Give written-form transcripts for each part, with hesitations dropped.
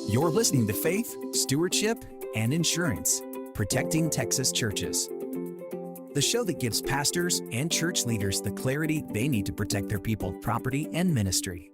You're listening to Faith, Stewardship, and Insurance, Protecting Texas Churches. The show that gives pastors and church leaders the clarity they need to protect their people, property, and ministry.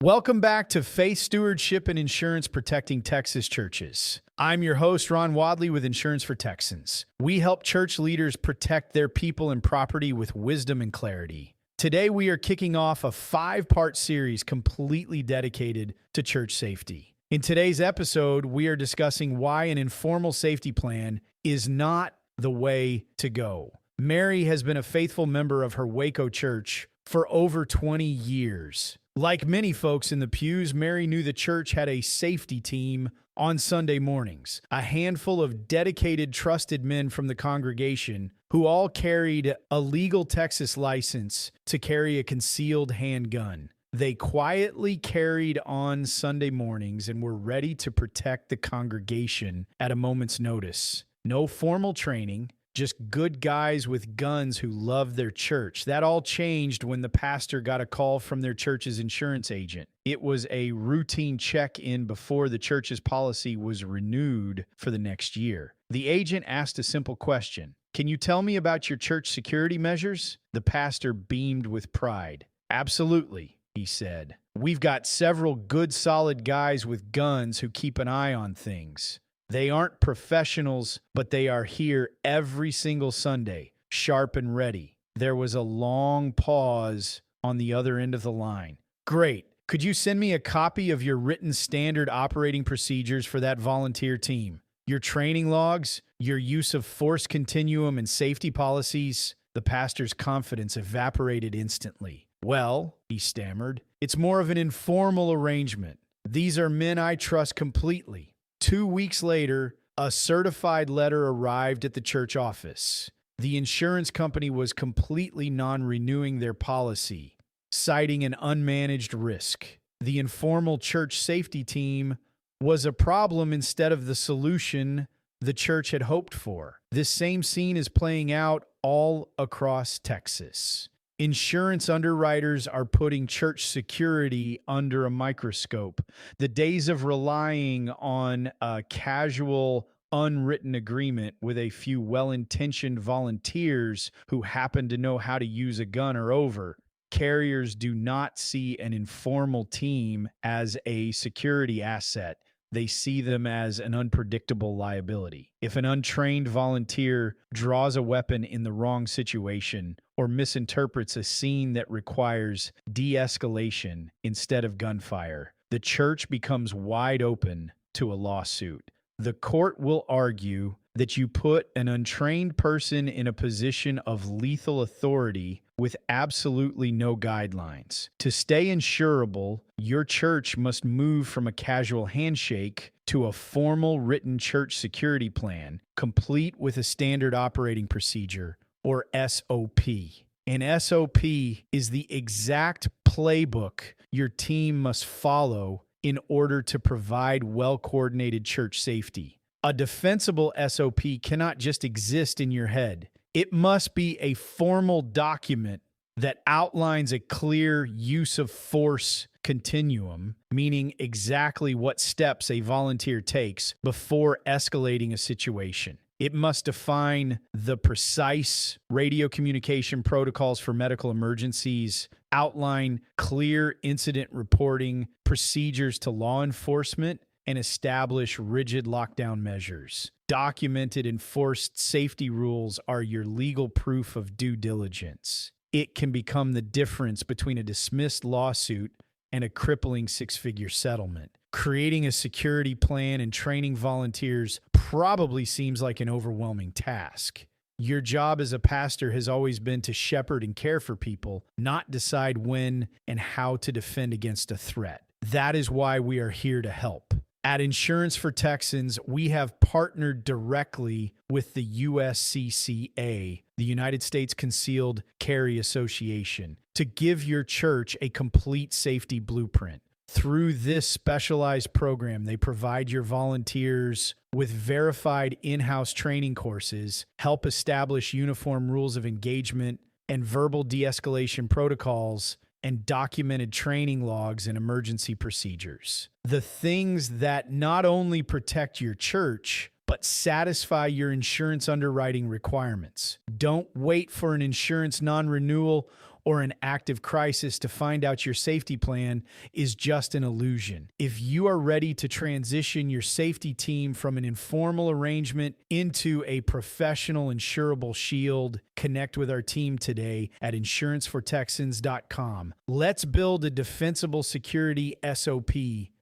Welcome back to Faith, Stewardship, and Insurance, Protecting Texas Churches. I'm your host, Ron Wadley with Insurance for Texans. We help church leaders protect their people and property with wisdom and clarity. Today, we are kicking off a 5-part series completely dedicated to church safety. In today's episode, we are discussing why an informal safety plan is not the way to go. Mary has been a faithful member of her Waco church for over 20 years. Like many folks in the pews, Mary knew the church had a safety team on Sunday mornings, a handful of dedicated, trusted men from the congregation who all carried a legal Texas license to carry a concealed handgun. They quietly carried on Sunday mornings and were ready to protect the congregation at a moment's notice. No formal training, just good guys with guns who loved their church. That all changed when the pastor got a call from their church's insurance agent. It was a routine check-in before the church's policy was renewed for the next year. The agent asked a simple question. "Can you tell me about your church security measures?" The pastor beamed with pride. "Absolutely," he said. "We've got several good, solid guys with guns who keep an eye on things. They aren't professionals, but they are here every single Sunday, sharp and ready." There was a long pause on the other end of the line. "Great. Could you send me a copy of your written standard operating procedures for that volunteer team? Your training logs, your use of force continuum and safety policies?" The pastor's confidence evaporated instantly. "Well," he stammered, "it's more of an informal arrangement. These are men I trust completely." 2 weeks later, a certified letter arrived at the church office. The insurance company was completely non-renewing their policy, citing an unmanaged risk. The informal church safety team was a problem instead of the solution the church had hoped for. This same scene is playing out all across Texas. Insurance underwriters are putting church security under a microscope. The days of relying on a casual, unwritten agreement with a few well-intentioned volunteers who happen to know how to use a gun are over. Carriers do not see an informal team as a security asset. They see them as an unpredictable liability. If an untrained volunteer draws a weapon in the wrong situation or misinterprets a scene that requires de-escalation instead of gunfire, the church becomes wide open to a lawsuit. The court will argue that you put an untrained person in a position of lethal authority with absolutely no guidelines. To stay insurable, your church must move from a casual handshake to a formal written church security plan, complete with a standard operating procedure, or SOP. An SOP is the exact playbook your team must follow in order to provide well-coordinated church safety. A defensible SOP cannot just exist in your head. It must be a formal document that outlines a clear use of force continuum, meaning exactly what steps a volunteer takes before escalating a situation. It must define the precise radio communication protocols for medical emergencies, outline clear incident reporting procedures to law enforcement, and establish rigid lockdown measures. Documented enforced safety rules are your legal proof of due diligence. It can become the difference between a dismissed lawsuit and a crippling 6-figure settlement. Creating a security plan and training volunteers probably seems like an overwhelming task. Your job as a pastor has always been to shepherd and care for people, not decide when and how to defend against a threat. That is why we are here to help. At Insurance for Texans, we have partnered directly with the USCCA, the United States Concealed Carry Association, to give your church a complete safety blueprint. Through this specialized program, they provide your volunteers with verified in-house training courses, help establish uniform rules of engagement and verbal de-escalation protocols, and documented training logs and emergency procedures. The things that not only protect your church, but satisfy your insurance underwriting requirements. Don't wait for an insurance non-renewal or an active crisis to find out your safety plan is just an illusion. If you are ready to transition your safety team from an informal arrangement into a professional insurable shield, connect with our team today at insurancefortexans.com. Let's build a defensible security SOP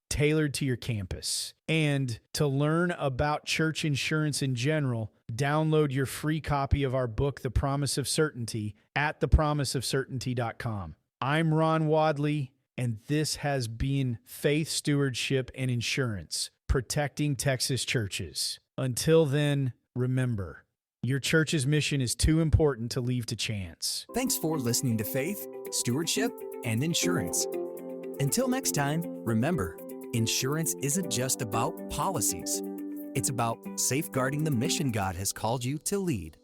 tailored to your campus. And to learn about church insurance in general, download your free copy of our book, The Promise of Certainty, at thepromiseofcertainty.com. I'm Ron Wadley, and this has been Faith, Stewardship, and Insurance, protecting Texas churches. Until then, remember, your church's mission is too important to leave to chance. Thanks for listening to Faith, Stewardship, and Insurance. Until next time, remember, insurance isn't just about policies. It's about safeguarding the mission God has called you to lead.